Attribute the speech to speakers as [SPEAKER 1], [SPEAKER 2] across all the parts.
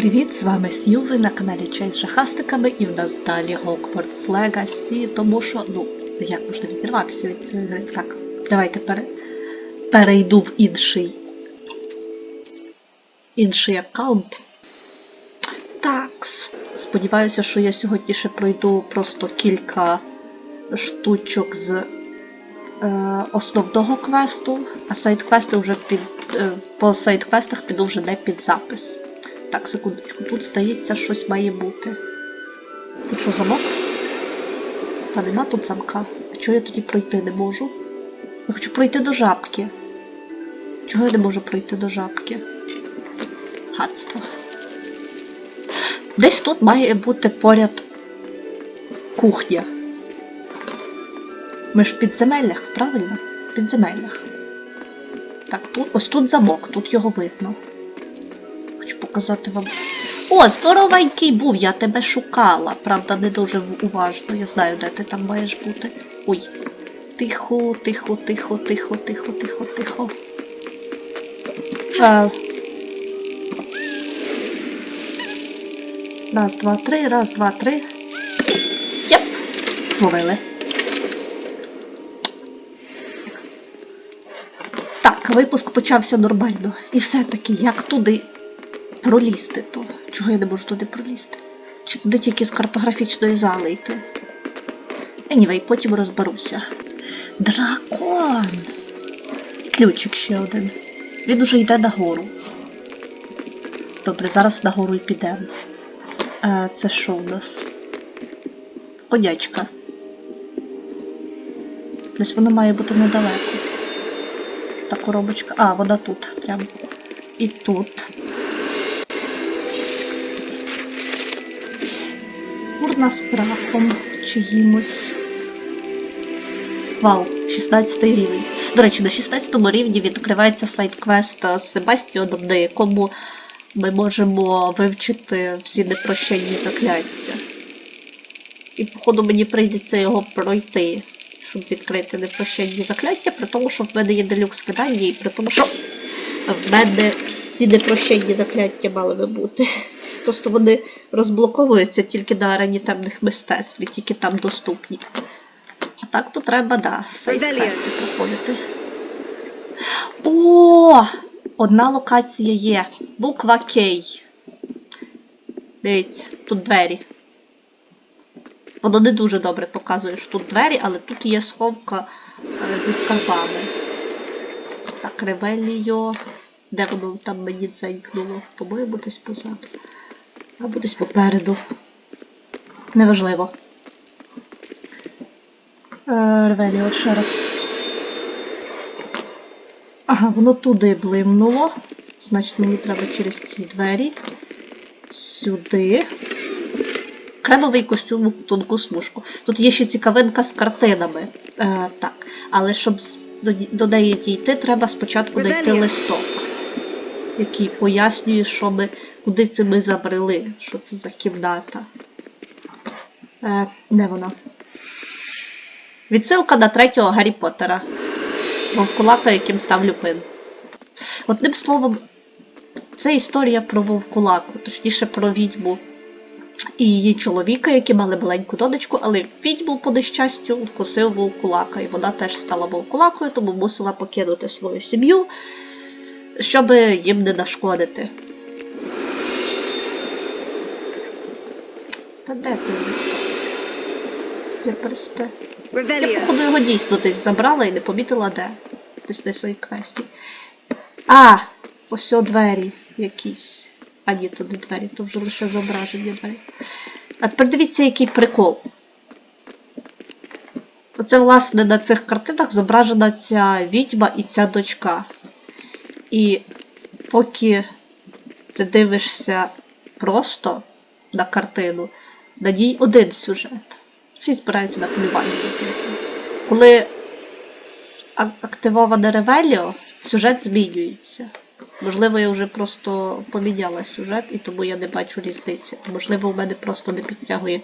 [SPEAKER 1] Привіт, з вами Сью, ви на каналі Чай з жахастиками, і в нас далі Hogwarts Legacy, тому що, як можна відірватися від цієї гри? Так, давайте перейду в інший аккаунт. Такс. Сподіваюся, що я сьогодні ще пройду просто кілька штучок з основного квесту, а сайдквести вже по сайдквестах піду вже не під запис. Так, секундочку, тут, здається, щось має бути. Тут що, замок? Та нема тут замка. А чого я тоді пройти не можу? Я хочу пройти до жабки. Чого я не можу пройти до жабки? Гадство. Десь тут має бути поряд кухня. Ми ж в підземеллях, правильно? В підземеллях. Так, ось тут замок, тут його видно. Хочу показати вам. О, здоровенький був, я тебе шукала. Правда, не дуже уважно. Я знаю, де ти там маєш бути. Ой. Тихо, тихо, тихо, тихо, тихо, тихо, тихо. Раз, два, три, раз, два, три. Єп! Зловили. Так, випуск почався нормально. І все-таки, як туди пролізти то? Чого я не можу туди пролізти? Чи туди тільки з картографічної зали йти? Anyway, потім розберуся. Дракон! Ключик ще один. Він уже йде нагору. Добре, зараз нагору й підемо. Це що у нас? Конячка. Десь вона має бути недалеко. Та коробочка. А, вона тут. Прямо. І тут. Урна з прахом чиїмось. Вау, 16 рівень. До речі, на 16 рівні відкривається сайдквест з Себастіоном, на якому ми можемо вивчити всі непрощенні закляття. І, походу, мені прийдеться його пройти, щоб відкрити непрощенні закляття, при тому, що в мене є делюкс видання, і при тому, що в мене ці непрощенні закляття мали би бути. Просто вони розблоковуються тільки на арені темних мистецтв, і тільки там доступні. А так то треба, да, сайдквести проходити. О! Одна локація є. Буква Кей. Дивіться, тут двері. Воно не дуже добре показує, що тут двері, але тут є сховка зі скарбами. Так, Ревеліо. Де воно там мені дзенькнуло? По-моєму, десь позаду. Або десь попереду. Неважливо. Ревеліо, ще раз. Ага, воно туди блимнуло. Значить, мені треба через ці двері. Сюди. Кремовий костюм у тонку смужку. Тут є ще цікавинка з картинами. Так. Але щоб до неї дійти, треба спочатку знайти листок, який пояснює, куди це ми забрели. Що це за кімната. Де вона? Відсилка на 3-го Гаррі Поттера. Вовкулака, яким став Люпин. Одним словом, це історія про Вовкулаку, точніше про відьму і її чоловіка, які мали маленьку донечку, але відьму, по нещастю, вкусив Вовкулака, і вона теж стала Вовкулакою, тому мусила покинути свою сім'ю, щоб їм не нашкодити. Та де ти листок? Я пересте. Я, походу, його дійсно десь забрала і не помітила де. Десь на сайдквесті. А! Ось о двері якісь. А ні, то не двері, то вже лише зображення двері. А тепер дивіться, який прикол. Оце, власне, на цих картинах зображена ця відьма і ця дочка. І поки ти дивишся просто на картину, на ній один сюжет. Всі збираються на полювання. Коли активоване Ревеліо, сюжет змінюється. Можливо, я вже просто поміняла сюжет, і тому я не бачу різниці. Можливо, у мене просто не підтягує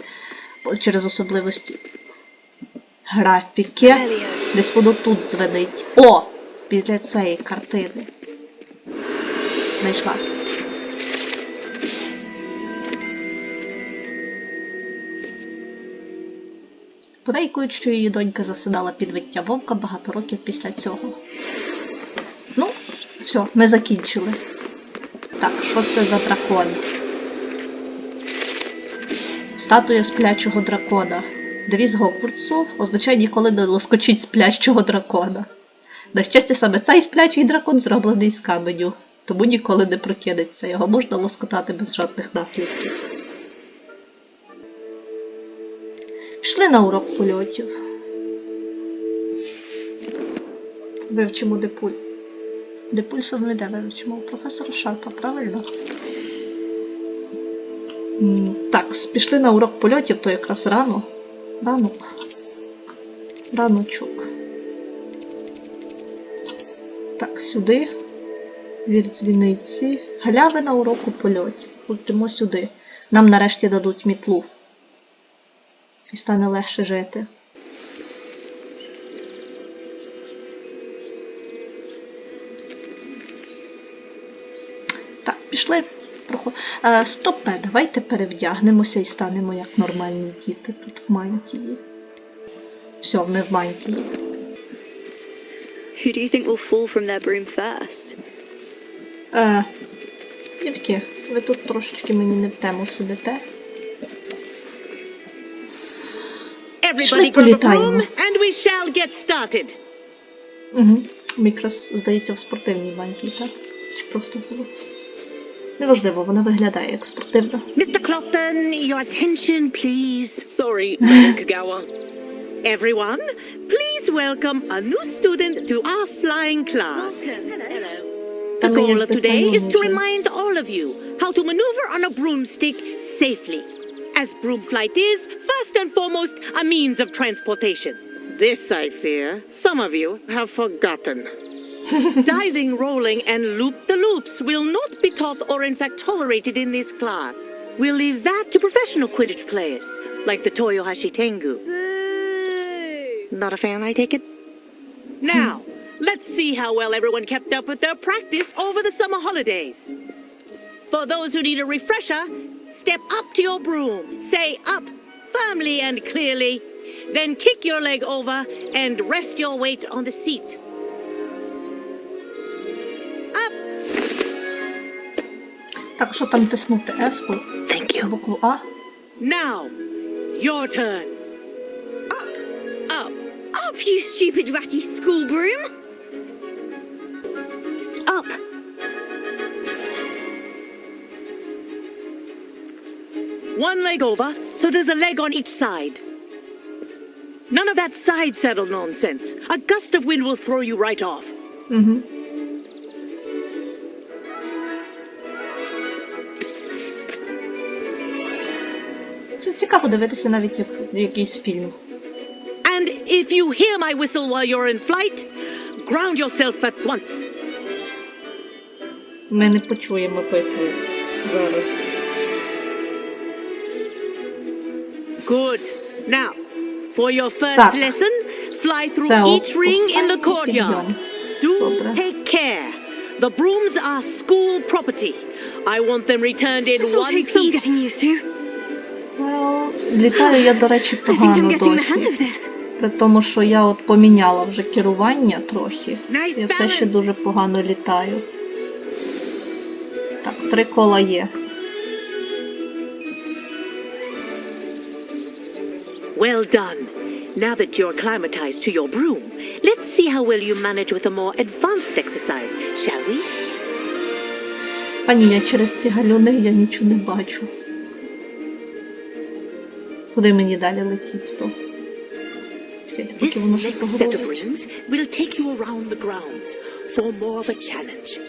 [SPEAKER 1] через особливості графіки. Десь воно тут звенить. О! Після цієї картини. Знайшла. Подейкують, що її донька засинала під виття вовка багато років після цього. Ну, все, ми закінчили. Так, що це за дракон? Статуя сплячого дракона. Девіз Гогвартсу означає ніколи не лоскочіть сплячого дракона. На щастя, саме цей сплячий дракон зроблений з каменю, тому ніколи не прокинеться, його можна лоскотати без жодних наслідків. Пішли на урок польотів. Вивчимо Депуль. Депульсом ми де вивчимо? У професора Шарпа, правильно? Так, пішли на урок польотів, то якраз рано. Раночок. Так, сюди. Вір дзвіниці. Галявина уроку польотів. Йдемо сюди. Нам нарешті дадуть мітлу. І стане легше жити. Так, пішли. Стопе, давайте перевдягнемося і станемо як нормальні діти тут в мантії. Все, ми в мантії.
[SPEAKER 2] Who do you think will fall from their broom first?
[SPEAKER 1] Дівки, ви тут трошечки мені не в тему сидите. Пішли політаємо. Угу. Ми якраз, здається, в спортивній мантії, так? Чи просто в золоті? Неважливо, вона виглядає як спортивна.
[SPEAKER 3] Mr. Clopton, your attention, please. Sorry, Madam Kagawa. Everyone, please welcome a new student to our flying class. Hello. The goal of today is to remind all of you how to maneuver on a broomstick safely, as broom flight is, first and foremost, a means of transportation. This, I fear, some of you have forgotten. Diving, rolling, and loop-the-loops will not be taught or in fact tolerated in this class. We'll leave that to professional Quidditch players, like the Toyohashi Tengu. Not a fan, I take it? Now, let's see how well everyone kept up with their practice over the summer holidays. For those who need a refresher, step up to your broom, say up firmly and clearly, then kick your leg over and rest your weight on the seat.
[SPEAKER 1] Так, що там тиснути F-ку?
[SPEAKER 3] Thank you.
[SPEAKER 1] Букву А?
[SPEAKER 3] Now, your turn.
[SPEAKER 2] Up, you stupid ratty school broom!
[SPEAKER 3] Up. One leg over, so there's a leg on each side. None of that side saddle nonsense. A gust of wind will throw you right off.
[SPEAKER 1] Угу. Це цікаво дивитися навіть якийсь фільм.
[SPEAKER 3] And if you hear my whistle while you're in flight, ground yourself at once.
[SPEAKER 1] Ми не почуємо той свист зараз.
[SPEAKER 3] Good. Now, for your first
[SPEAKER 1] Так.
[SPEAKER 3] lesson, fly through
[SPEAKER 1] Це
[SPEAKER 3] each ring in the
[SPEAKER 1] останній
[SPEAKER 3] courtyard.
[SPEAKER 1] підйом.
[SPEAKER 3] Do
[SPEAKER 1] Добре.
[SPEAKER 3] take care. The brooms are school property. I want them returned in one piece.
[SPEAKER 1] Літаю я, до речі, погано досі. При тому, що я от поміняла вже керування трохи. Я все ще дуже погано літаю. Так, 3 кола є.
[SPEAKER 3] Well done. Now that you're acclimatized to your broom, let's see how well you manage with a more advanced exercise, shall we?
[SPEAKER 1] Пані, я через ці галюни я нічого не бачу. Куди мені далі летіть то? Чекайте,
[SPEAKER 3] This
[SPEAKER 1] поки воно ще
[SPEAKER 3] next set of
[SPEAKER 1] погрузить.
[SPEAKER 3] rings will take you around the grounds for more of a challenge.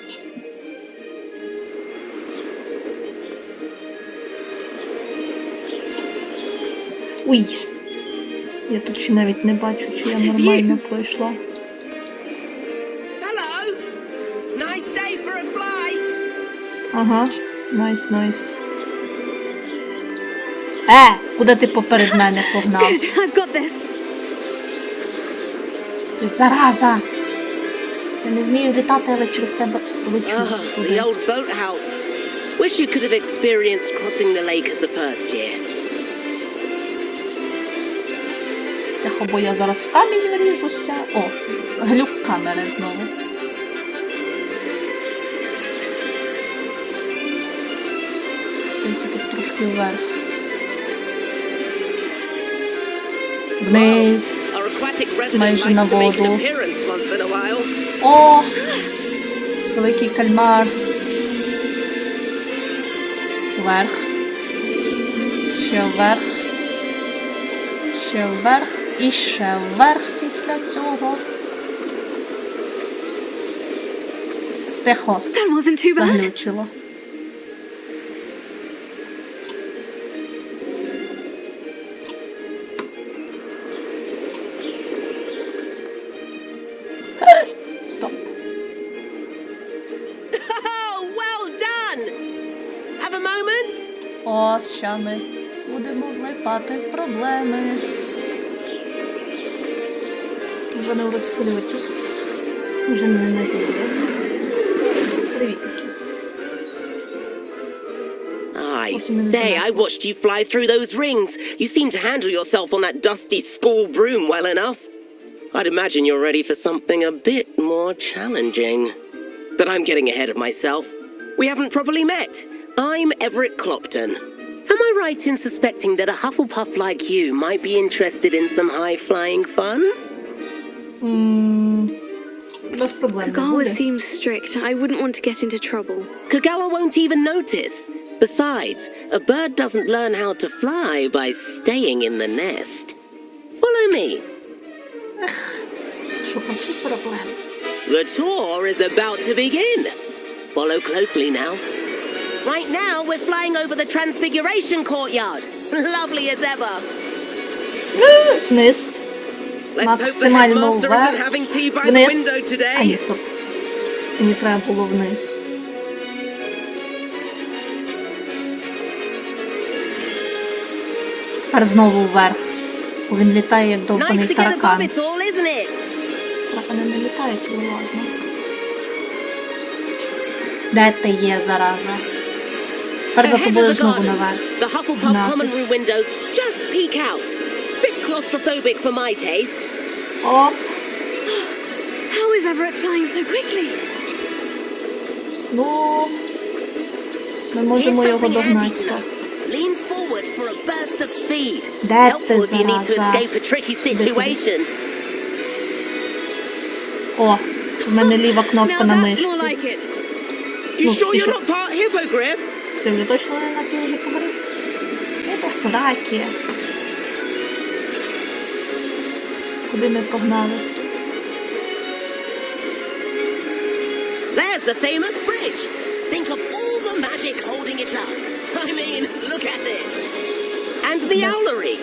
[SPEAKER 1] Уй! Я тут ще навіть не бачу, чи я нормально пройшла.
[SPEAKER 3] Hello. Nice day for a flight.
[SPEAKER 1] Ага, найс. Куди ти поперед мене погнав?
[SPEAKER 2] Good, I've got this.
[SPEAKER 1] Ти зараза! Я не вмію літати, але через тебе лечу
[SPEAKER 4] The
[SPEAKER 1] туди.
[SPEAKER 4] old boathouse. Wish you could have experienced crossing the lake as the first year.
[SPEAKER 1] Тихо, бо я зараз в камінь вріжуся. О, глюк камери знову. Стається тут трошки вверх. Вниз.
[SPEAKER 4] Our aquatic resident
[SPEAKER 1] Майже на
[SPEAKER 4] likes to make an
[SPEAKER 1] воду.
[SPEAKER 4] appearance once in a while.
[SPEAKER 1] О! Великий кальмар. Вверх. Ще вверх. Ще вверх. І ще вверх після цього. Тихо.
[SPEAKER 2] That wasn't too bad.
[SPEAKER 1] Заглючило. Стоп.
[SPEAKER 4] Oh, well done! Have a moment?
[SPEAKER 1] О, ща ми будемо влипати в проблеми. Вже не в розпольоті. Вже не на землі. Привітики.
[SPEAKER 4] I say, I watched you fly through those rings. You seem to handle yourself on that dusty school broom well enough. I'd imagine you're ready for something a bit more challenging. But I'm getting ahead of myself. We haven't properly met. I'm Everett Clopton. Am I right in suspecting that a Hufflepuff like you might be interested in some high-flying fun?
[SPEAKER 1] Без проблем не
[SPEAKER 2] Kagawa
[SPEAKER 1] буде.
[SPEAKER 2] seems strict. I wouldn't want to get into trouble.
[SPEAKER 4] Kagawa won't even notice. Besides, a bird doesn't learn how to fly by staying in the nest. Follow me.
[SPEAKER 1] Шукачі проблем.
[SPEAKER 4] The tour is about to begin. Follow closely now. Right now, we're flying over the Transfiguration Courtyard. Lovely as ever.
[SPEAKER 1] Вниз.
[SPEAKER 4] Let's hope the
[SPEAKER 1] Максимально
[SPEAKER 4] headmaster isn't
[SPEAKER 1] вверх.
[SPEAKER 4] having tea by the
[SPEAKER 1] Вниз.
[SPEAKER 4] window
[SPEAKER 1] А ні,
[SPEAKER 4] today.
[SPEAKER 1] стоп. Мені треба було вниз. Тепер знову вверх. Бо він літає як
[SPEAKER 4] Nice
[SPEAKER 1] довбаний
[SPEAKER 4] to get above
[SPEAKER 1] таракан.
[SPEAKER 4] it all, isn't it?
[SPEAKER 1] Таракани не літають, але ладно. Де ти є, зараза? Тепер за
[SPEAKER 4] Ahead of
[SPEAKER 1] тобою
[SPEAKER 4] the
[SPEAKER 1] знову
[SPEAKER 4] gardens,
[SPEAKER 1] наверх.
[SPEAKER 4] the Hufflepuff common
[SPEAKER 1] Напис.
[SPEAKER 4] room windows just peek out. Bit claustrophobic for my taste.
[SPEAKER 1] Оп.
[SPEAKER 2] How is Everett flying so quickly?
[SPEAKER 1] Ну, ми
[SPEAKER 4] Here's
[SPEAKER 1] можемо його
[SPEAKER 4] something handy
[SPEAKER 1] догнати.
[SPEAKER 4] to know. Lean forward for a burst of speed.
[SPEAKER 1] Де ти,
[SPEAKER 4] Helpful if you need to
[SPEAKER 1] зараза?
[SPEAKER 4] escape a tricky situation.
[SPEAKER 1] О, в мене ліва кнопка
[SPEAKER 2] Now
[SPEAKER 1] на
[SPEAKER 2] that's more
[SPEAKER 1] мишці.
[SPEAKER 2] like it.
[SPEAKER 4] You
[SPEAKER 1] Ну,
[SPEAKER 4] sure
[SPEAKER 1] і
[SPEAKER 4] you're
[SPEAKER 1] що?
[SPEAKER 4] not part hippogriff?
[SPEAKER 1] Ти вже точно не на півгі поговорив? Це до сраки. Куди ми погнались?
[SPEAKER 4] There's the famous bridge. Think of all the magic holding it up. I mean, look at it. And the owlery.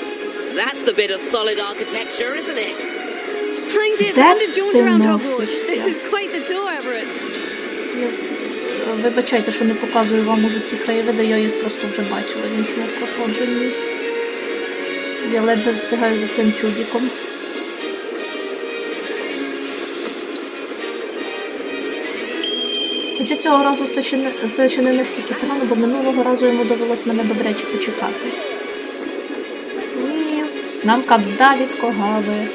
[SPEAKER 4] That's a bit of solid architecture, isn't it?
[SPEAKER 2] Flying dear
[SPEAKER 1] That
[SPEAKER 2] friend and jaunt around
[SPEAKER 1] diagnosis,
[SPEAKER 2] Hogwarts. This
[SPEAKER 1] yeah.
[SPEAKER 2] is quite the tour, Everett.
[SPEAKER 1] Вибачайте, що не показую вам уже ці краєвиди, я їх просто вже бачила в іншому проходженні. Я ледве встигаю за цим чудиком. Хоча цього разу це ще не настільки погано, бо минулого разу йому довелось мене добряче почекати. І нам капзда від Когави.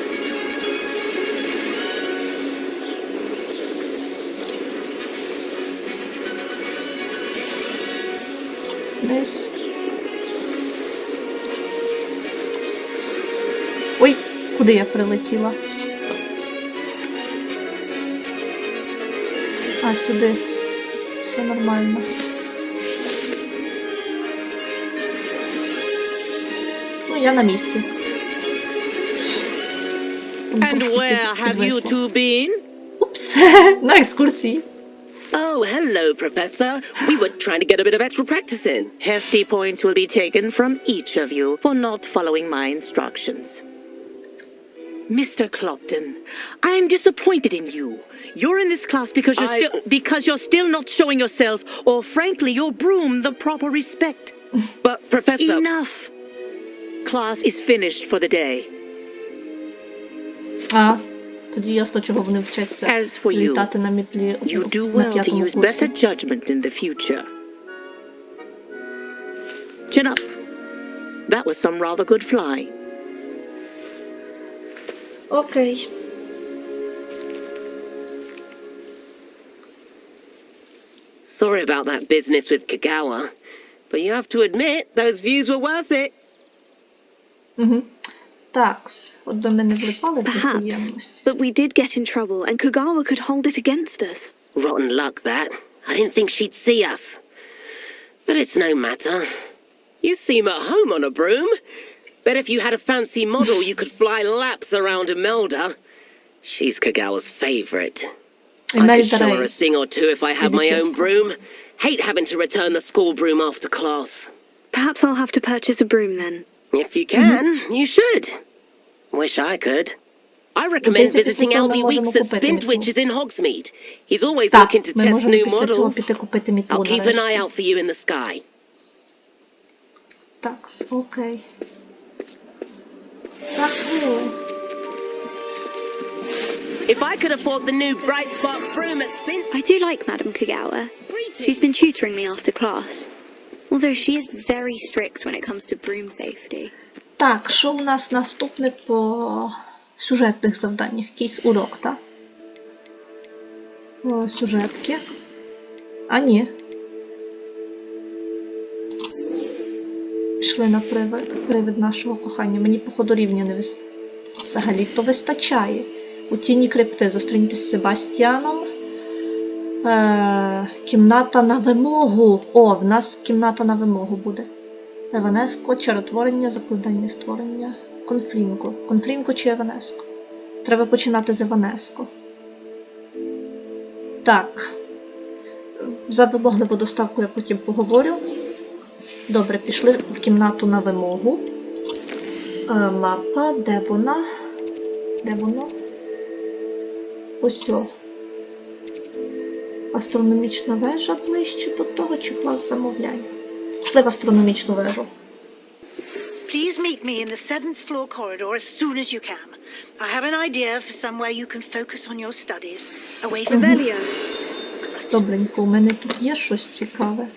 [SPEAKER 1] Вниз. Ой, куди я прилетіла? А, сюди. Все нормально. Ну, я на місці.
[SPEAKER 4] And where have you two been?
[SPEAKER 1] Упс, на екскурсії.
[SPEAKER 4] Oh, hello, Professor. We were trying to get a bit of extra practice in.
[SPEAKER 5] Hefty points will be taken from each of you for not following my instructions. Mr. Clopton, I am disappointed in you. You're in this class because you're still not showing yourself, or frankly, your broom the proper respect.
[SPEAKER 4] But, Professor...
[SPEAKER 5] Enough. Class is finished for the day.
[SPEAKER 1] А, тоді ясно, чого вони вчаться
[SPEAKER 5] As for you,
[SPEAKER 1] літати на мітлі
[SPEAKER 5] You do
[SPEAKER 1] на
[SPEAKER 5] well to
[SPEAKER 1] п'ятому
[SPEAKER 5] use
[SPEAKER 1] курсі.
[SPEAKER 5] better judgment in the future. Chin up. That was some rather good flying.
[SPEAKER 1] Окей.
[SPEAKER 4] Sorry about that business with Kagawa, but you have to admit those views were worth it.
[SPEAKER 1] Такс, от би ми не влипали в
[SPEAKER 2] Perhaps,
[SPEAKER 1] неприємності.
[SPEAKER 2] but we did get in trouble, and Kagawa could hold it against us.
[SPEAKER 4] Rotten luck, that. I didn't think she'd see us. But it's no matter. You seem at home on a broom. Bet if you had a fancy model, you could fly laps around Imelda. She's Kagawa's favorite. I could show her a thing or two if I had my own broom. Hate having to return the school broom after class.
[SPEAKER 2] Perhaps I'll have to purchase a broom then.
[SPEAKER 4] If you can, you should. Wish I could. I recommend visiting Albie Weeks at Spintwitches in Hogsmeade. He's always looking to test new models. I'll keep an eye out for you in the sky.
[SPEAKER 1] Такс, окей. Закрили.
[SPEAKER 4] If I could afford the new Bright Spark broom at Spintwitches...
[SPEAKER 6] I do like Madam Kagawa. She's been tutoring me after class. Although she is very strict when it comes to broom safety.
[SPEAKER 1] Так, що у нас наступне по сюжетних завданнях? Якийсь урок, так? О, сюжетки. А, ні. Пішли на привид нашого кохання. Мені, походу, рівня не взагалі-то вистачає. У тіні крипти зустріньтесь з Себастьяном. Кімната на вимогу. О, в нас кімната на вимогу буде. Еванеско, чаротворення, закладання, створення, конфлінку. Конфлінку чи Еванеско? Треба починати з Еванеско. Так. За вимогливу доставку я потім поговорю. Добре, пішли в кімнату на вимогу. Мапа, де вона? Де воно? Ось о. Астрономічна вежа ближче до того, чи клас замовляння? Пішли в астрономічну вежу.
[SPEAKER 7] Please meet me in the 7th floor corridor as soon as you can. I have an idea for somewhere you can focus on your studies, away from
[SPEAKER 2] Revelio.
[SPEAKER 1] Добренько, у мене тут є щось цікаве.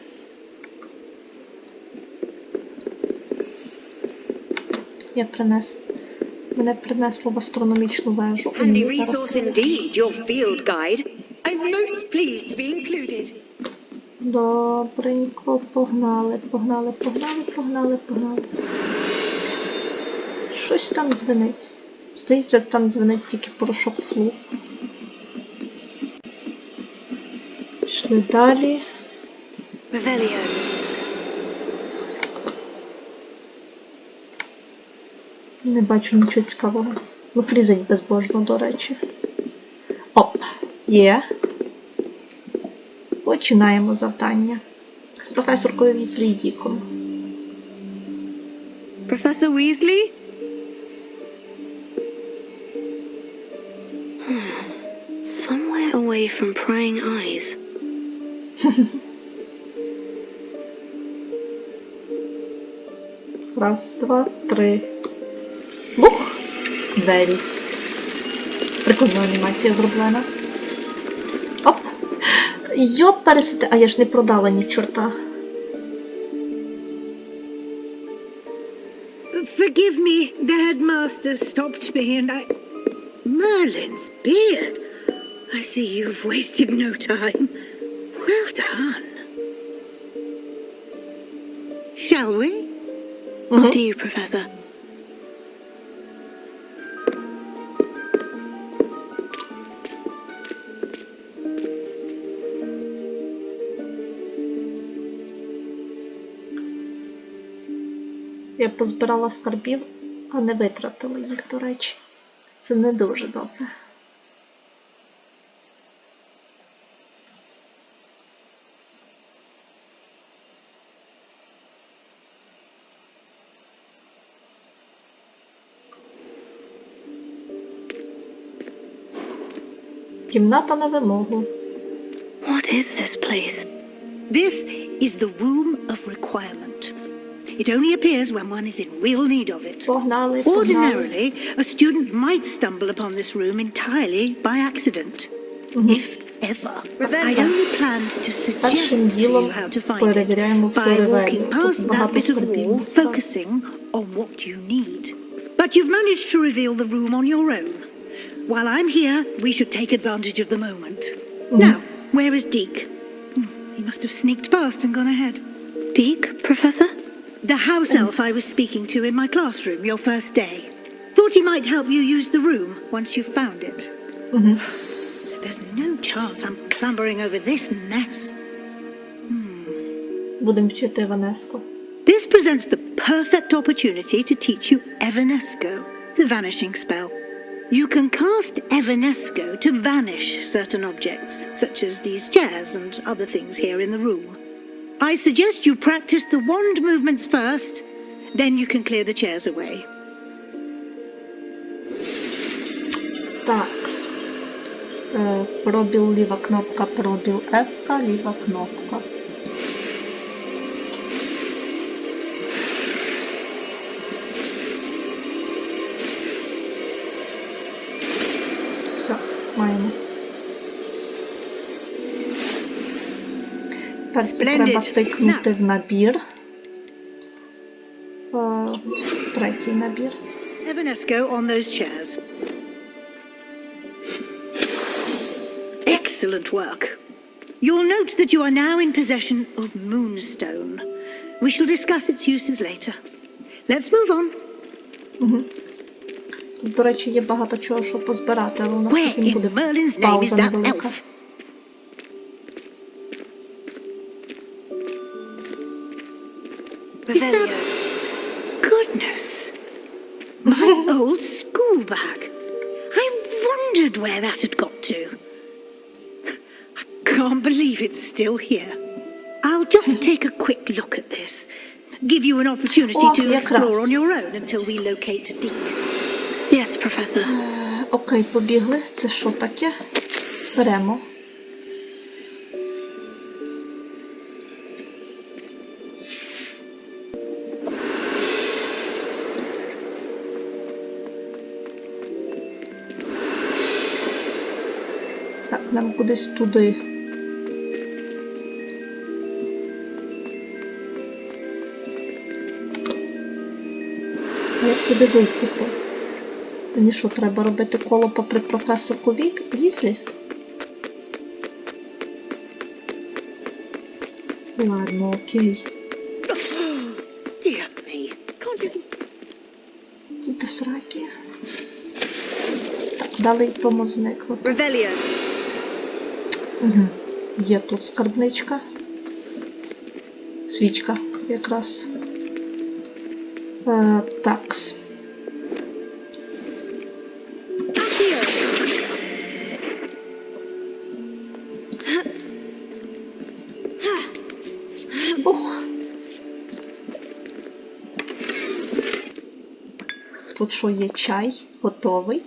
[SPEAKER 1] Мене принесло в астрономічну вежу. І
[SPEAKER 2] Handy
[SPEAKER 1] мені зараз
[SPEAKER 2] resource
[SPEAKER 1] треба...
[SPEAKER 2] indeed, your field guide. I'm most pleased to be included.
[SPEAKER 1] Добренько, погнали. Щось там дзвенить. Здається, там дзвенить тільки порошок флу. Пішли далі.
[SPEAKER 2] Revelio.
[SPEAKER 1] Не бачу нічого цікавого. Ну, фрізить безбожно, до речі. Оп, є. Починаємо завдання. З професоркою Візлі і Діком.
[SPEAKER 2] Professor Weasley?
[SPEAKER 6] Somewhere away from prying eyes.
[SPEAKER 1] Раз, два, три. Бух! Двері. Прикольна анімація зроблена. Оп! Йоп, пересити. А я ж не продала ні чорта.
[SPEAKER 7] Forgive me, the headmaster stopped me and I... Merlin's beard. I see you've wasted no time. Well done. Shall we?
[SPEAKER 2] After you, Professor.
[SPEAKER 1] Я позбирала скарбів, а не витратила їх, до речі. Це не дуже добре. Кімната на вимогу.
[SPEAKER 2] What is this place?
[SPEAKER 7] This is the room of requirement. It only appears when one is in real need of it.
[SPEAKER 1] Погнали.
[SPEAKER 7] Ordinarily, a student might stumble upon this room entirely by accident. If ever. I'd only planned to suggest
[SPEAKER 1] Першим
[SPEAKER 7] to you
[SPEAKER 1] ділом
[SPEAKER 7] how to find
[SPEAKER 1] перевіряємо
[SPEAKER 7] it
[SPEAKER 1] всю
[SPEAKER 7] by
[SPEAKER 1] Ревелію.
[SPEAKER 7] walking
[SPEAKER 1] Тут
[SPEAKER 7] past that
[SPEAKER 1] багато
[SPEAKER 7] bit of
[SPEAKER 1] скарбів,
[SPEAKER 7] wall,
[SPEAKER 1] насправді.
[SPEAKER 7] focusing on what you need. But you've managed to reveal the room on your own. While I'm here, we should take advantage of the moment. Now, where is Deke? He must have sneaked past and gone ahead.
[SPEAKER 2] Deke, Professor?
[SPEAKER 7] The house elf I was speaking to in my classroom your first day. Thought he might help you use the room once you found it. There's no chance I'm clambering over this mess.
[SPEAKER 1] Будемо вчити Ванеску.
[SPEAKER 7] This presents the perfect opportunity to teach you Evanesco, the vanishing spell. You can cast Evanesco to vanish certain objects, such as these chairs and other things here in the room. I suggest you practice the wand movements first, then you can clear the chairs away.
[SPEAKER 1] Так. Пробіл ліва кнопка, пробіл F, ліва кнопка. Все, маємо. Тепер це треба тикнути в набір. Третій набір.
[SPEAKER 7] Evanesco on those chairs. Excellent work. You'll note that you are now in possession of Moonstone. We shall discuss its uses later. Let's move on.
[SPEAKER 1] Тут, до речі, є багато чого, що позбирати, але у нас
[SPEAKER 7] Where
[SPEAKER 1] потім
[SPEAKER 7] in
[SPEAKER 1] буде
[SPEAKER 7] Merlin's name is
[SPEAKER 1] пауза
[SPEAKER 7] that
[SPEAKER 1] невелика.
[SPEAKER 7] elf? Is that... Goodness. My old school bag. I wondered where that had got to. I can't believe it's still here. I'll just take a quick look at this. Give you an opportunity to explore on your own until we locate Deke.
[SPEAKER 2] Yes, Professor.
[SPEAKER 1] Окей, побігли. Це що таке? Беремо. Так, нам кудись туди. Як туди вийти? Мені що, треба робити коло попри професорку Візлі? Ладно, окей.
[SPEAKER 3] Dear me. Can't you...
[SPEAKER 1] До сраки. Так, далі й тому зникло.
[SPEAKER 3] Revelio.
[SPEAKER 1] Є тут скарбничка. Свічка якраз. Такс. Ух. Тут що є чай готовий,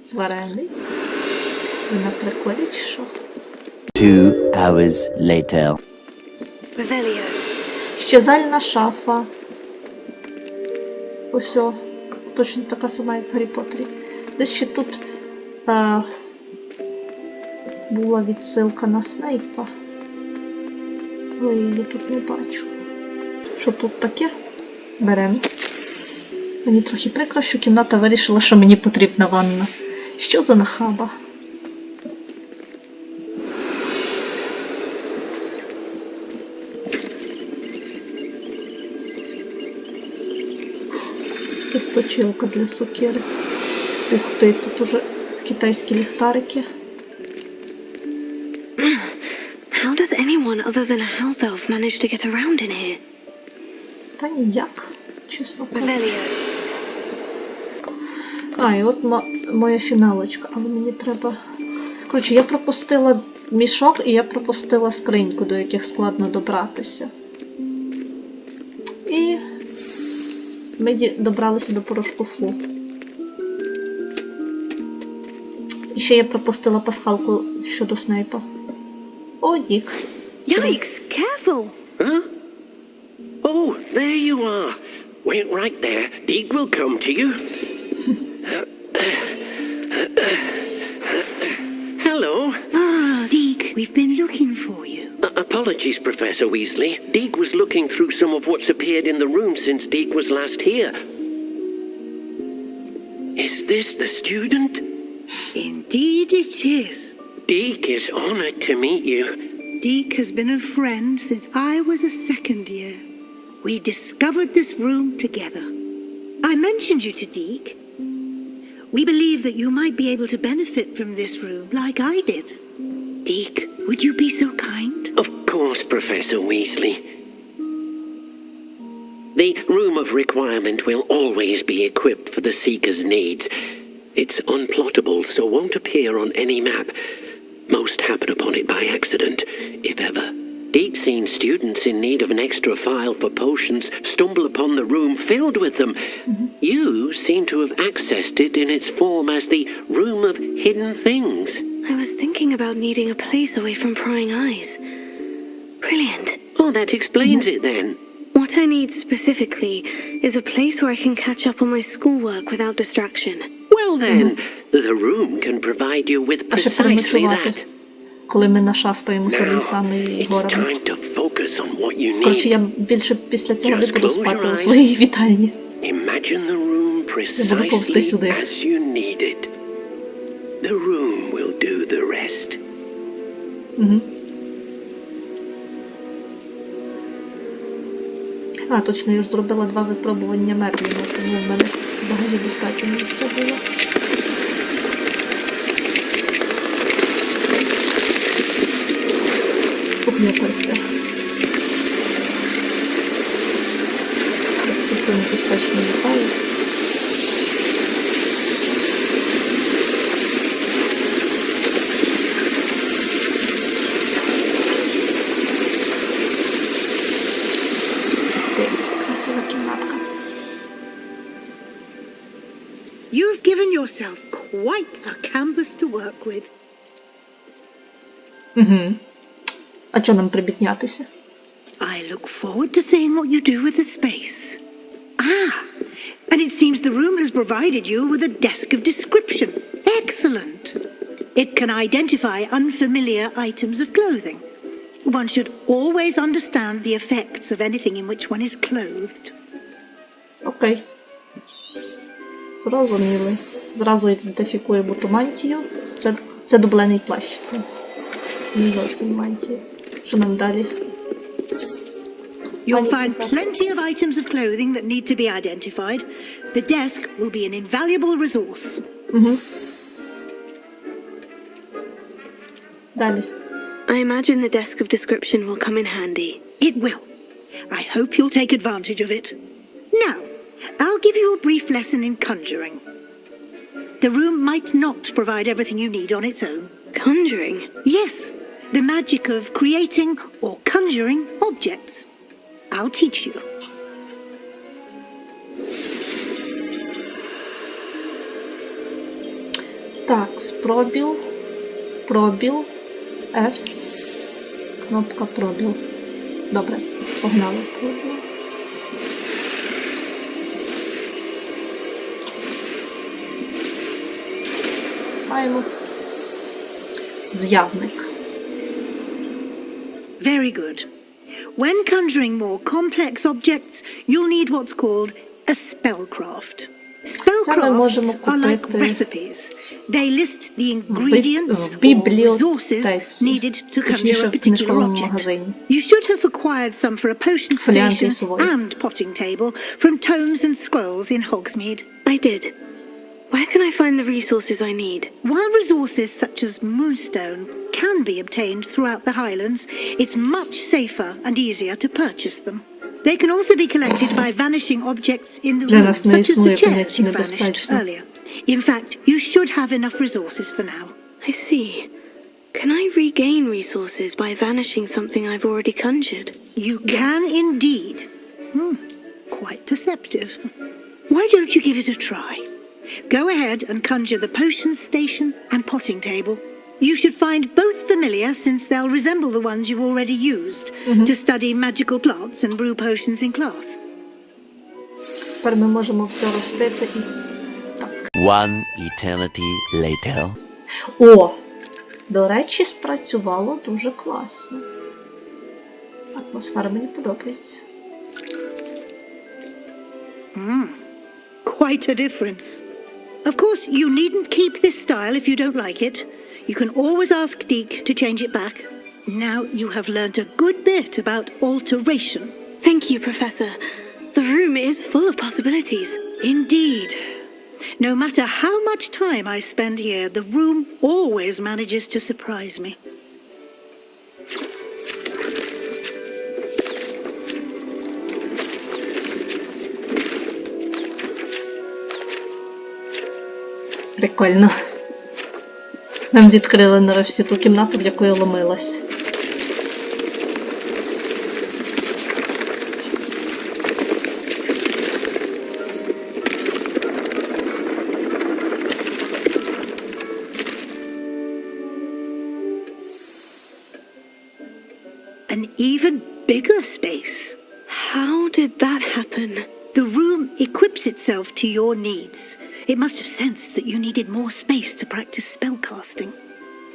[SPEAKER 1] зварений. Ви на приколі чи що?
[SPEAKER 8] 2 hours later.
[SPEAKER 3] Revelio.
[SPEAKER 1] Щезальна шафа. Ось о, точно така сама, як в Гаррі Поттері. Десь ще тут була відсилка на Снейпа. Але я її тут не бачу. Що тут таке? Беремо. Мені трохи прикро, що кімната вирішила, що мені потрібна ванна. Що за нахаба? Точилка для сокири. Ух ти, тут уже китайські ліхтарики.
[SPEAKER 2] How does anyone other than a house elf manage to get around in here?
[SPEAKER 1] Та ніяк, чесно кажучи.
[SPEAKER 3] Revelio.
[SPEAKER 1] І от моя фіналочка, але мені треба... Коротше, я пропустила мішок і я пропустила скриньку, до яких складно добратися. І... ми добралися до порошку флу. І ще я пропустила пасхалку щодо Снейпа. О, Дік.
[SPEAKER 3] Yikes, careful.
[SPEAKER 4] Huh? Oh, there you are. Wait right there. Deke will come to you. Hello.
[SPEAKER 7] Ah, Deke, we've been looking for you.
[SPEAKER 4] Apologies, Professor Weasley. Deke was looking through some of what's appeared in the room since Deke was last here.
[SPEAKER 9] Is this the student?
[SPEAKER 7] Indeed it is.
[SPEAKER 9] Deke is honored to meet you.
[SPEAKER 7] Deke has been a friend since I was a second year. We discovered this room together. I mentioned you to Deke. We believe that you might be able to benefit from this room like I did. Deke, would you be so kind?
[SPEAKER 9] Of course, Professor Weasley. The Room of Requirement will always be equipped for the Seeker's needs. It's unplottable, so won't appear on any map. Most happen upon it by accident, if ever. Deke's seen students in need of an extra file for potions stumble upon the room filled with them. You seem to have accessed it in its form as the Room of Hidden Things.
[SPEAKER 2] I was thinking about needing a place away from prying eyes. Brilliant.
[SPEAKER 9] Oh, that explains it then.
[SPEAKER 2] What I need specifically is a place where I can catch up on my schoolwork without distraction.
[SPEAKER 9] Well then, the room can provide you with
[SPEAKER 1] А ще
[SPEAKER 9] precisely
[SPEAKER 1] переночувати,
[SPEAKER 9] that.
[SPEAKER 1] коли ми нашастаємося
[SPEAKER 9] Now,
[SPEAKER 1] лісами і
[SPEAKER 9] it's
[SPEAKER 1] горами.
[SPEAKER 9] time to focus on what you
[SPEAKER 1] Коротше, я
[SPEAKER 9] need.
[SPEAKER 1] більше після цього не
[SPEAKER 9] Just
[SPEAKER 1] буду
[SPEAKER 9] close
[SPEAKER 1] спати
[SPEAKER 9] your
[SPEAKER 1] у
[SPEAKER 9] eyes.
[SPEAKER 1] своїй вітальні.
[SPEAKER 9] Imagine the room
[SPEAKER 1] буду повзти
[SPEAKER 9] precisely
[SPEAKER 1] сюди.
[SPEAKER 9] as you need it. The room will do the rest.
[SPEAKER 1] А, точно, я ж зробила 2 випробування Мерліна, тому в мене в багажі достатньо місця було. Кухня-квести. Це все небезпечно літає. Красива кімнатка.
[SPEAKER 7] You've given yourself quite a canvas to work with.
[SPEAKER 1] А чого нам прибіднятися?
[SPEAKER 7] I look forward to seeing what you do with the space. Ah, and it seems the room has provided you with a desk of description. Excellent. It can identify unfamiliar items of clothing. One should always understand the effects of anything in which one is clothed.
[SPEAKER 1] Окей. Зрозуміли. Зразу ідентифікуємо ту мантію. Це дублений плащ. Це не зовсім мантія. Що нам далі?
[SPEAKER 7] You'll find plenty of items of clothing that need to be identified. The desk will be an invaluable resource.
[SPEAKER 1] Далі.
[SPEAKER 2] I imagine the desk of description will come in handy.
[SPEAKER 7] It will. I hope you'll take advantage of it. Now, I'll give you a brief lesson in conjuring. The room might not provide everything you need on its own.
[SPEAKER 2] Conjuring?
[SPEAKER 7] Yes, the magic of creating or conjuring objects. I'll teach you.
[SPEAKER 1] Так, пробіл, пробіл, F, кнопка пробіл. Добре, погнали. Пробіл. Маємо з'явник.
[SPEAKER 7] Very good. When conjuring more complex objects, you'll need what's called a spellcraft. Spellcrafts are like recipes. They list the ingredients or resources needed to conjure a particular object. You should have acquired some for a potion station and potting table from tomes and scrolls in Hogsmeade.
[SPEAKER 2] I did. Where can I find the resources I need?
[SPEAKER 7] While resources such as moonstone can be obtained throughout the Highlands, it's much safer and easier to purchase them. They can also be collected by vanishing objects in the room, such as the chairs you vanished earlier. In fact, you should have enough resources for now.
[SPEAKER 2] I see. Can I regain resources by vanishing something I've already conjured?
[SPEAKER 7] You can indeed. Quite perceptive. Why don't you give it a try? Go ahead and conjure the potion station and potting table. You should find both familiar since they'll resemble the ones you've already used to study magical plants and brew potions in class.
[SPEAKER 1] Тепер ми можемо все ростити і... Так.
[SPEAKER 8] One eternity later.
[SPEAKER 1] О! До речі, спрацювало дуже класно. Атмосфера мені подобається.
[SPEAKER 7] Quite a difference. Of course, you needn't keep this style if you don't like it. You can always ask Deke to change it back. Now you have learnt a good bit about alteration.
[SPEAKER 2] Thank you, Professor. The room is full of possibilities.
[SPEAKER 7] Indeed. No matter how much time I spend here, the room always manages to surprise me.
[SPEAKER 1] Прикольно. Нам відкрили нарешті ту кімнату, в яку я ломилась.
[SPEAKER 7] An even bigger space.
[SPEAKER 2] How did that happen?
[SPEAKER 7] The room equips itself to your needs. It must have sensed that you needed more space to practice spellcasting.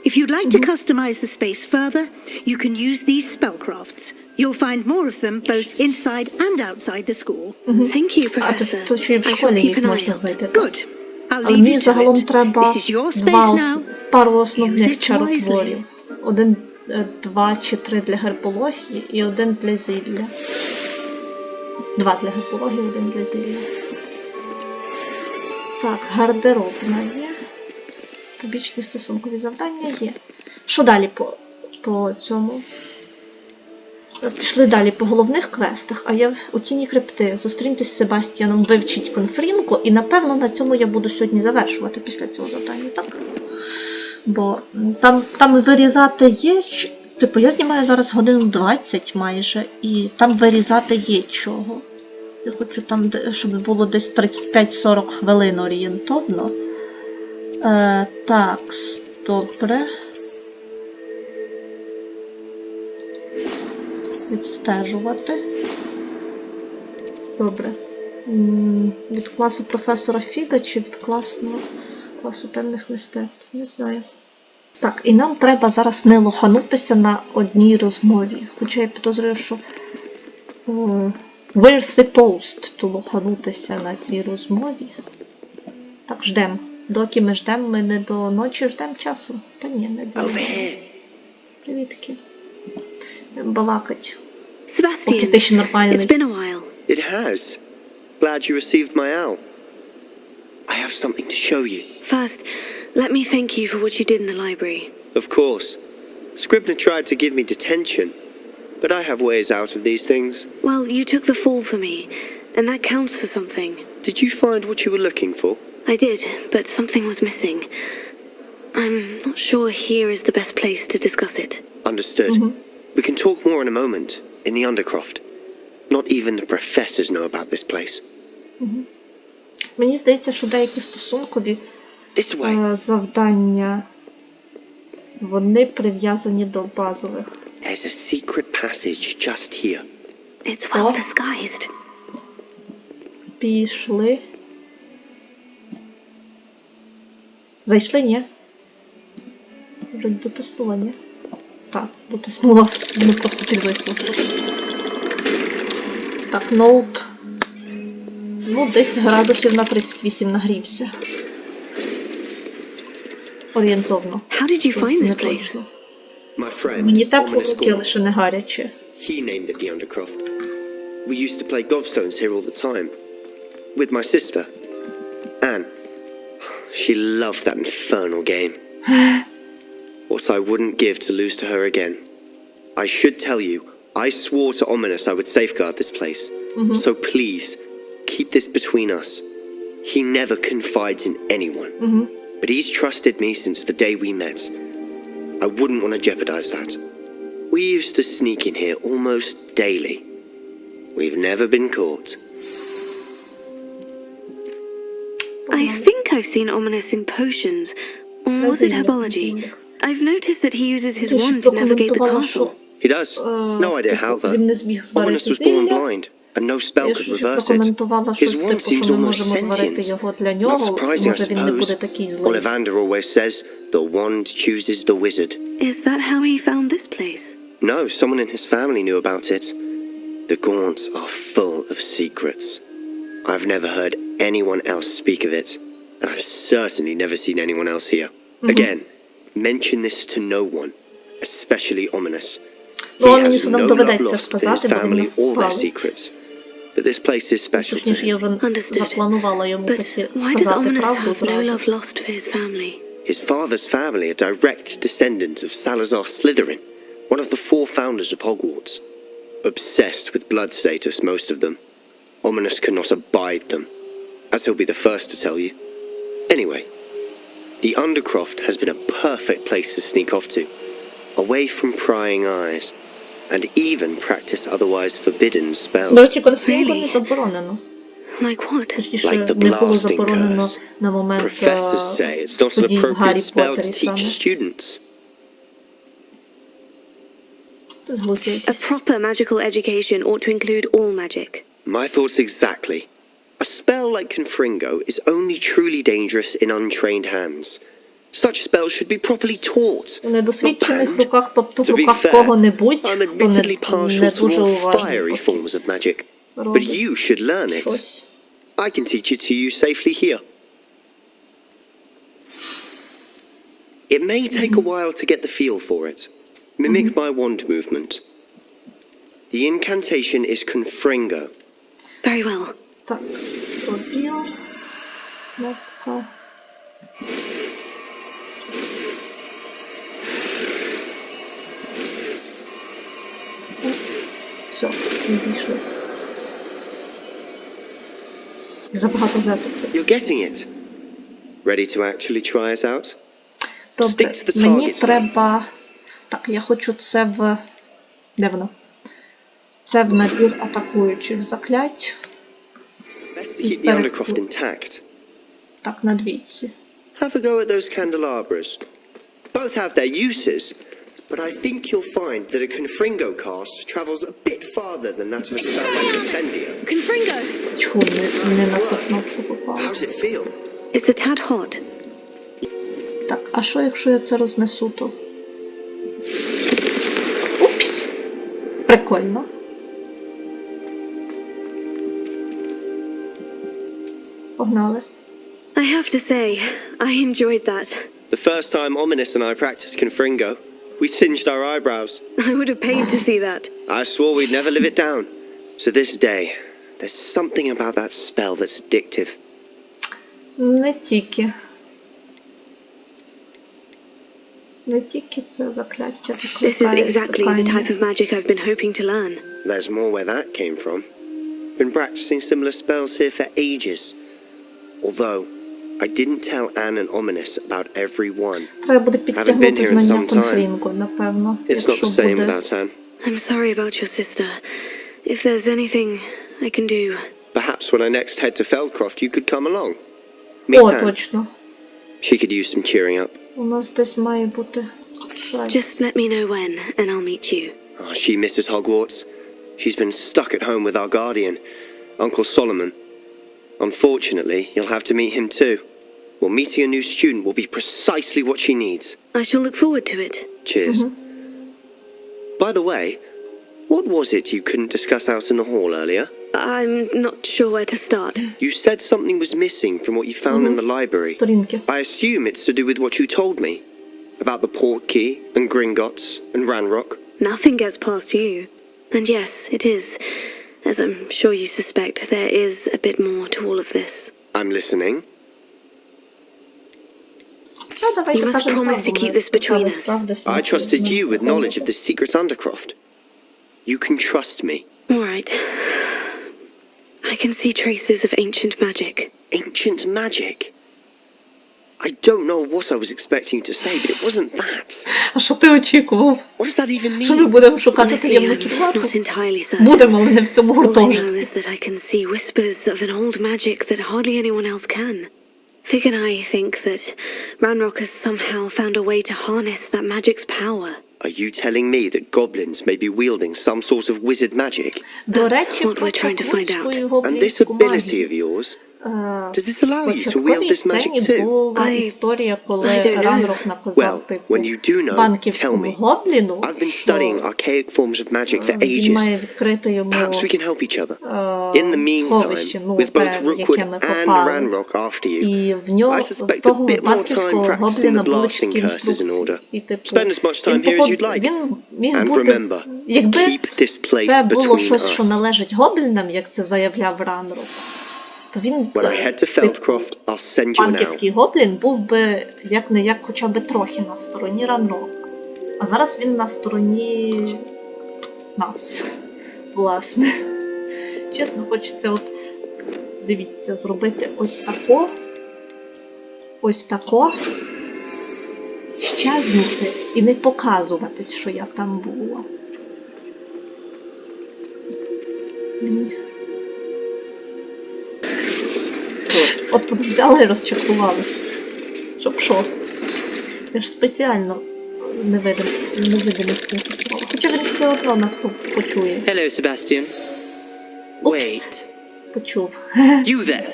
[SPEAKER 7] If you'd like to customize the space further, you can use these spellcrafts. You'll find more of them both inside and outside the school.
[SPEAKER 2] Thank you,
[SPEAKER 1] А
[SPEAKER 2] Professor.
[SPEAKER 1] тут ще й в
[SPEAKER 2] I shall
[SPEAKER 1] школі
[SPEAKER 2] keep
[SPEAKER 1] їх
[SPEAKER 2] an eye
[SPEAKER 1] можна
[SPEAKER 2] out.
[SPEAKER 1] знайти.
[SPEAKER 7] Good. I'll
[SPEAKER 1] Але
[SPEAKER 7] leave
[SPEAKER 1] мені
[SPEAKER 7] you to
[SPEAKER 1] загалом
[SPEAKER 7] it.
[SPEAKER 1] треба
[SPEAKER 7] This is your space now.
[SPEAKER 1] пару
[SPEAKER 7] Use
[SPEAKER 1] основних
[SPEAKER 7] it
[SPEAKER 1] чаротворів.
[SPEAKER 7] wisely.
[SPEAKER 1] 2 чи 3 для гербології і 1 для зілля. 2 для гербології, 1 для зілля. Так, гардеробна є. Побічні стосункові завдання є. Що далі по цьому? Пішли далі по головних квестах, а я у тіні крипти. Зустріньтесь з Себастьяном, вивчіть конфрінку, і напевно на цьому я буду сьогодні завершувати після цього завдання, так? Бо там вирізати є, типу я знімаю зараз годину 20 майже, і там вирізати є чого. Я хочу там, щоб було десь 35-40 хвилин орієнтовно. Так, добре. Відстежувати. Добре. Від класу професора Фіга чи від класу темних мистецтв? Не знаю. Так, і нам треба зараз не лоханутися на одній розмові. Хоча я підозрюю, що we're supposed to лоханутися на цій розмові. Так, ждемо. Доки ми ждемо, ми не до ночі ждемо часу. Та ні, не до. Привітки. Балакать. Поки ти ще нормальний.
[SPEAKER 2] It's been a while.
[SPEAKER 10] It has. Glad you received my owl. I have something to show you.
[SPEAKER 2] First, let me thank you for what you did in the library.
[SPEAKER 10] Of course. Scribner tried to give me detention, but I have ways out of these things.
[SPEAKER 2] Well, you took the fall for me, and that counts for something.
[SPEAKER 10] Did you find what you were looking for?
[SPEAKER 2] I did, but something was missing. I'm not sure here is the best place to discuss it.
[SPEAKER 10] Understood. We can talk more in a moment, in the Undercroft. Not even the professors know about this place.
[SPEAKER 1] Мені здається, що деякі стосункові
[SPEAKER 10] This way.
[SPEAKER 1] завдання, вони прив'язані до базових.
[SPEAKER 10] There's a secret passage just here.
[SPEAKER 2] It's well disguised.
[SPEAKER 1] Пішли. Зайшли, ні? Вроді дотиснула, ні? Так, дотиснула. Не просто підвисла. Так, ноут. Ну, десь градусів на 38 нагрівся. Орієнтовно.
[SPEAKER 2] How did you find
[SPEAKER 1] Це не
[SPEAKER 2] this place?
[SPEAKER 1] точно.
[SPEAKER 10] My friend,
[SPEAKER 1] Мені тепло
[SPEAKER 10] Ominous
[SPEAKER 1] руки,
[SPEAKER 10] Gorge.
[SPEAKER 1] лише не гаряче.
[SPEAKER 10] He named it the Undercroft. We used to play gobstones here all the time. With my sister, Anne. She loved that infernal game. What I wouldn't give to lose to her again. I should tell you, I swore to Ominous I would safeguard this place. So please, keep this between us. He never confides in anyone. But he's trusted me since the day we met. I wouldn't want to jeopardize that. We used to sneak in here almost daily. We've never been caught.
[SPEAKER 2] I think I've seen Ominous in potions. Or was it herbology? I've noticed that he uses his wand to navigate the castle.
[SPEAKER 10] He does. No idea how, though.
[SPEAKER 1] Він не зміг
[SPEAKER 10] Ominous
[SPEAKER 1] зварити
[SPEAKER 10] was born
[SPEAKER 1] зілля.
[SPEAKER 10] blind, and no spell
[SPEAKER 1] Я
[SPEAKER 10] could
[SPEAKER 1] ще
[SPEAKER 10] reverse it.
[SPEAKER 1] прокоментувала
[SPEAKER 10] His
[SPEAKER 1] щось
[SPEAKER 10] wand
[SPEAKER 1] типу,
[SPEAKER 10] seems
[SPEAKER 1] що ми
[SPEAKER 10] almost
[SPEAKER 1] можемо зварити
[SPEAKER 10] sentient.
[SPEAKER 1] його для
[SPEAKER 10] Not
[SPEAKER 1] нього.
[SPEAKER 10] surprising, I
[SPEAKER 1] Може він не буде
[SPEAKER 10] suppose.
[SPEAKER 1] такий злий.
[SPEAKER 10] Ollivander always says, the wand chooses the wizard.
[SPEAKER 2] Is that how he found this place?
[SPEAKER 10] No, someone in his family knew about it. The Gaunts are full of secrets. I've never heard anyone else speak of it. And I've certainly never seen anyone else here. Again, mention this to no one, especially Ominous. He has no love lost for his family or their secrets. But this place is special to
[SPEAKER 1] Точніше, я
[SPEAKER 10] him.
[SPEAKER 1] вже
[SPEAKER 2] Understood.
[SPEAKER 1] запланувала йому
[SPEAKER 2] But
[SPEAKER 1] таки
[SPEAKER 2] why does
[SPEAKER 1] сказати
[SPEAKER 2] Ominous
[SPEAKER 1] правду
[SPEAKER 2] have no
[SPEAKER 1] зразу.
[SPEAKER 2] love lost for his family?
[SPEAKER 10] His father's family are direct descendants of Salazar Slytherin, one of the 4 founders of Hogwarts. Obsessed with blood status, most of them. Ominous cannot abide them, as he'll be the first to tell you. Anyway, the Undercroft has been a perfect place to sneak off to, away from prying eyes, and even practice otherwise forbidden spells.
[SPEAKER 1] До речі, конфлікту не заборонено.
[SPEAKER 2] Like what?
[SPEAKER 1] Точніше,
[SPEAKER 10] Like the
[SPEAKER 1] не було
[SPEAKER 10] blasting
[SPEAKER 1] заборонено
[SPEAKER 10] curse.
[SPEAKER 1] на момент
[SPEAKER 10] Professors say it's not an
[SPEAKER 1] подій в
[SPEAKER 10] appropriate
[SPEAKER 1] Гаррі
[SPEAKER 10] spell to
[SPEAKER 1] Поттері
[SPEAKER 10] teach
[SPEAKER 1] саме.
[SPEAKER 10] students.
[SPEAKER 1] Злоті
[SPEAKER 2] A
[SPEAKER 1] якісь.
[SPEAKER 2] proper magical education ought to include all magic.
[SPEAKER 10] My thoughts exactly. A spell like Confringo is only truly dangerous in untrained hands. Such spells should be properly taught.
[SPEAKER 1] У недосвідчених
[SPEAKER 10] banned.
[SPEAKER 1] руках, тобто в
[SPEAKER 10] To be
[SPEAKER 1] руках
[SPEAKER 10] fair,
[SPEAKER 1] кого-небудь,
[SPEAKER 10] I'm
[SPEAKER 1] хто
[SPEAKER 10] admittedly
[SPEAKER 1] не
[SPEAKER 10] partial to
[SPEAKER 1] дуже
[SPEAKER 10] more
[SPEAKER 1] уважний,
[SPEAKER 10] fiery
[SPEAKER 1] поки
[SPEAKER 10] forms of magic, but
[SPEAKER 1] робить
[SPEAKER 10] you should learn it.
[SPEAKER 1] щось.
[SPEAKER 10] I can teach it to you safely here. It may take a while to get the feel for it. Mimic my wand movement. The incantation is Confringo.
[SPEAKER 2] Very well.
[SPEAKER 1] Так, поділ. Кнопка. Все, не більше. Забагато зеток.
[SPEAKER 10] You're getting it. Ready to actually try it out?
[SPEAKER 1] Добре,
[SPEAKER 10] Stick to the
[SPEAKER 1] мені
[SPEAKER 10] targets,
[SPEAKER 1] треба... Так, я хочу це в... Де воно? Це в набір атакуючих заклять.
[SPEAKER 10] Best to keep the Undercroft intact.
[SPEAKER 1] Так, на двійці.
[SPEAKER 10] Have a go at those candelabras. Both have their uses, but I think you'll find that a Confringo cast travels a bit farther than that of a spell like Incendio.
[SPEAKER 2] Confringo!
[SPEAKER 1] Чу, не на ту кнопку попала.
[SPEAKER 10] How's it feel?
[SPEAKER 2] It's a tad hot.
[SPEAKER 1] Так, а що якщо я це рознесу, то? Упс! Прикольно. Погнали.
[SPEAKER 2] I have to say, I enjoyed that.
[SPEAKER 10] The first time Ominous and I practiced Confringo, we singed our eyebrows.
[SPEAKER 2] I would have paid to see that.
[SPEAKER 10] I swore we'd never live it down. So this day, there's something about that spell that's addictive.
[SPEAKER 1] Не тільки. Не тільки це закляття
[SPEAKER 2] This is exactly the type of magic I've been hoping to learn.
[SPEAKER 10] There's more where that came from. Been practicing similar spells here for ages. Although, I didn't tell Anne and Ominous about every one.
[SPEAKER 1] Треба буде
[SPEAKER 10] Haven't been
[SPEAKER 1] підтягнути
[SPEAKER 10] here in
[SPEAKER 1] знання
[SPEAKER 10] some time.
[SPEAKER 1] конфлінку, напевно.
[SPEAKER 10] It's not the
[SPEAKER 1] Якщо
[SPEAKER 10] same
[SPEAKER 1] буде...
[SPEAKER 10] without Anne.
[SPEAKER 2] I'm sorry about your sister. If there's anything I can do...
[SPEAKER 10] Perhaps when I next head to Feldcroft, you could come along. Meet
[SPEAKER 1] О,
[SPEAKER 10] Anne.
[SPEAKER 1] точно.
[SPEAKER 10] She could use some cheering up.
[SPEAKER 1] У нас десь має бути...
[SPEAKER 2] Just let me know when, and I'll meet you.
[SPEAKER 10] Oh, she misses Hogwarts. She's been stuck at home with our guardian, Uncle Solomon. Unfortunately, you'll have to meet him too. Well, meeting a new student will be precisely what she needs.
[SPEAKER 2] I shall look forward to it.
[SPEAKER 10] Cheers. By the way, what was it you couldn't discuss out in the hall earlier?
[SPEAKER 2] I'm not sure where to start.
[SPEAKER 10] You said something was missing from what you found in the library.
[SPEAKER 1] Сторінки.
[SPEAKER 10] I assume it's to do with what you told me. About the Portkey and Gringotts and Ranrock.
[SPEAKER 2] Nothing gets past you. And yes, it is. As I'm sure you suspect, there is a bit more to all of this.
[SPEAKER 10] I'm listening.
[SPEAKER 2] You must promise to keep this between us.
[SPEAKER 10] I trusted you with knowledge of the secret Undercroft. You can trust me.
[SPEAKER 2] All right. I can see traces of ancient magic.
[SPEAKER 10] Ancient magic? I don't know what I was expecting to say, but it wasn't that.
[SPEAKER 1] А що ти очікував?
[SPEAKER 10] What does that even
[SPEAKER 1] Що ми
[SPEAKER 10] mean?
[SPEAKER 1] будемо шукати
[SPEAKER 2] Honestly,
[SPEAKER 1] таємну
[SPEAKER 2] I'm
[SPEAKER 1] кімнату?
[SPEAKER 2] not entirely certain.
[SPEAKER 1] Будемо, але не в цьому
[SPEAKER 2] All I know
[SPEAKER 1] гуртожитку.
[SPEAKER 2] is that I can see whispers of an old magic that hardly anyone else can. Fig and I think that Ranrock has somehow found a way to harness that magic's power.
[SPEAKER 10] Are you telling me that goblins may be wielding some sort of wizard magic?
[SPEAKER 1] До
[SPEAKER 2] That's
[SPEAKER 1] речі,
[SPEAKER 2] what we're trying to find out.
[SPEAKER 1] про
[SPEAKER 10] And this
[SPEAKER 1] гоблінську
[SPEAKER 10] ability
[SPEAKER 1] магію.
[SPEAKER 10] of yours, Does this allow you to
[SPEAKER 1] початковій
[SPEAKER 10] wield this magic
[SPEAKER 1] сцені
[SPEAKER 10] too?
[SPEAKER 1] була історія, коли
[SPEAKER 2] I don't know.
[SPEAKER 1] Ранрок наказав,
[SPEAKER 10] Well,
[SPEAKER 1] типу,
[SPEAKER 10] when you do know, tell
[SPEAKER 1] банківському
[SPEAKER 10] me.
[SPEAKER 1] гобліну,
[SPEAKER 10] I've been studying archaic forms of magic for
[SPEAKER 1] він
[SPEAKER 10] ages.
[SPEAKER 1] має відкрити йому
[SPEAKER 10] Perhaps we can help each other. In the
[SPEAKER 1] сховище,
[SPEAKER 10] meantime, with both
[SPEAKER 1] в яке
[SPEAKER 10] Rookwood
[SPEAKER 1] ми
[SPEAKER 10] and
[SPEAKER 1] попали.
[SPEAKER 10] Ranrock after you,
[SPEAKER 1] І в нього,
[SPEAKER 10] I
[SPEAKER 1] в
[SPEAKER 10] suspect a
[SPEAKER 1] того
[SPEAKER 10] bit more time
[SPEAKER 1] банківського
[SPEAKER 10] practicing
[SPEAKER 1] гобліна
[SPEAKER 10] the
[SPEAKER 1] були
[SPEAKER 10] blasting
[SPEAKER 1] чіткі
[SPEAKER 10] curses in
[SPEAKER 1] інструкції.
[SPEAKER 10] order.
[SPEAKER 1] І, типу,
[SPEAKER 10] Spend as much time
[SPEAKER 1] він,
[SPEAKER 10] here as you'd like.
[SPEAKER 1] він міг
[SPEAKER 10] And
[SPEAKER 1] бути,
[SPEAKER 10] remember,
[SPEAKER 1] якби
[SPEAKER 10] keep this place
[SPEAKER 1] це було
[SPEAKER 10] between
[SPEAKER 1] щось, що
[SPEAKER 10] us.
[SPEAKER 1] належить гоблінам, як це заявляв Ранрок, то він,
[SPEAKER 10] When I head to Feldcroft, I'll send you an owl.
[SPEAKER 1] банківський гоблін був би як-не-як хоча б трохи на стороні Ранрока. А зараз він на стороні нас, власне. Чесно, хочеться от, дивіться, зробити ось тако, щезнути і не показуватись, що я там була. От вони взяли і розчаркувалися. Щоб що? Я ж спеціально невидимість не купувала. Хоча він все одно нас почує.
[SPEAKER 11] Hello, Sebastian.
[SPEAKER 1] Упс. Почув.
[SPEAKER 11] You there?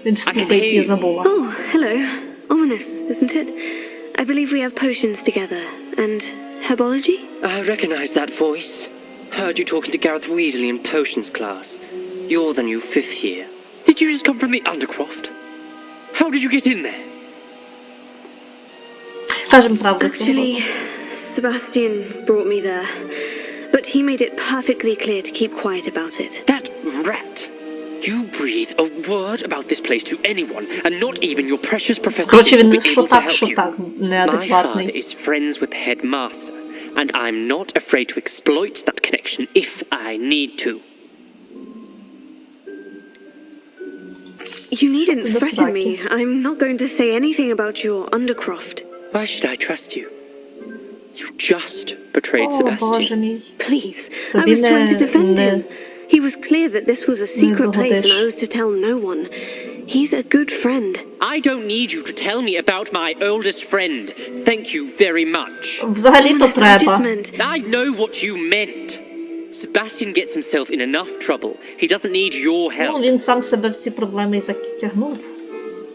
[SPEAKER 1] Він ж сліпий і забула.
[SPEAKER 2] Oh, hello. Ominous, isn't it? I believe we have potions together. And herbology?
[SPEAKER 11] I recognize that voice. Heard you talking to Gareth Weasley in potions class. You're the new 5th year. Did you just come from the Undercroft? How did you get in there?
[SPEAKER 1] Скажем правду.
[SPEAKER 2] Actually, Sebastian brought me there. But he made it perfectly clear to keep quiet about it.
[SPEAKER 11] That rat! You breathe a word about this place to anyone, and not even your precious Professor
[SPEAKER 1] Короче,
[SPEAKER 11] will
[SPEAKER 1] він
[SPEAKER 11] be able to help you.
[SPEAKER 1] так,
[SPEAKER 11] My father
[SPEAKER 1] неадекватний.
[SPEAKER 11] is friends with the headmaster, and I'm not afraid to exploit that connection if I need to.
[SPEAKER 2] You needn't threaten me. I'm not going to say anything about your Undercroft.
[SPEAKER 11] Why should I trust you? You just betrayed
[SPEAKER 1] О,
[SPEAKER 11] Sebastian.
[SPEAKER 1] Боже мій.
[SPEAKER 2] Please, I
[SPEAKER 1] Тобі
[SPEAKER 2] was trying to defend
[SPEAKER 1] не
[SPEAKER 2] him. He was clear that this was a secret place and I was to tell no one. He's a good friend.
[SPEAKER 11] I don't need you to tell me about my oldest friend. Thank you very much.
[SPEAKER 1] Взагалі-то
[SPEAKER 2] Ominous, I
[SPEAKER 1] треба.
[SPEAKER 2] just meant...
[SPEAKER 11] I know what you meant. Sebastian gets himself in enough trouble. He doesn't need your
[SPEAKER 1] Ну,
[SPEAKER 11] help.
[SPEAKER 1] він сам себе в ці проблеми і затягнув.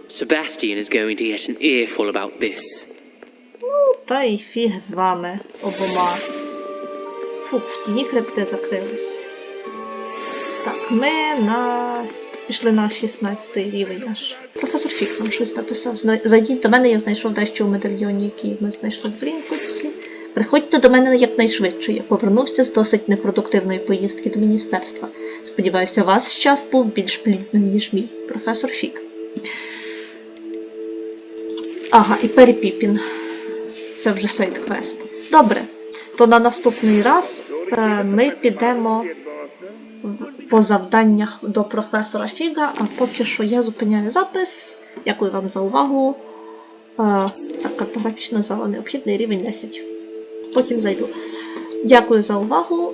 [SPEAKER 11] Sebastian is going to get an earful about this.
[SPEAKER 1] Ну, та й фіг з вами обома. Фух, в тіні крипти закрились. Так, ми пішли на 16-й рівень аж. Професор Фік нам щось написав. Зайдіть до мене, я знайшов дещо у медальйоні, який ми знайшли в Грінкутсі. Приходьте до мене якнайшвидше. Я повернувся з досить непродуктивної поїздки до міністерства. Сподіваюся, ваш час був більш плідним, ніж мій. Професор Фік. Ага, і Пері Піпін. Це вже сайдквест. Добре. То на наступний раз ми підемо по завданнях до професора Фіга, а поки що я зупиняю запис. Дякую вам за увагу. Так, картографічна зала, необхідний рівень 10. Потім зайду. Дякую за увагу.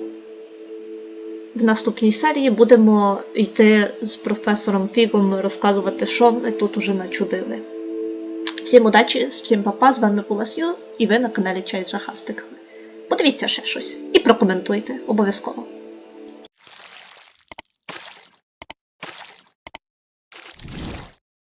[SPEAKER 1] В наступній серії будемо йти з професором Фігом розказувати, що ми тут уже начудили. Всім удачі, всім па-па, з вами була Сью, і ви на каналі Чай з Жахастиками. Подивіться ще щось і прокоментуйте, обов'язково.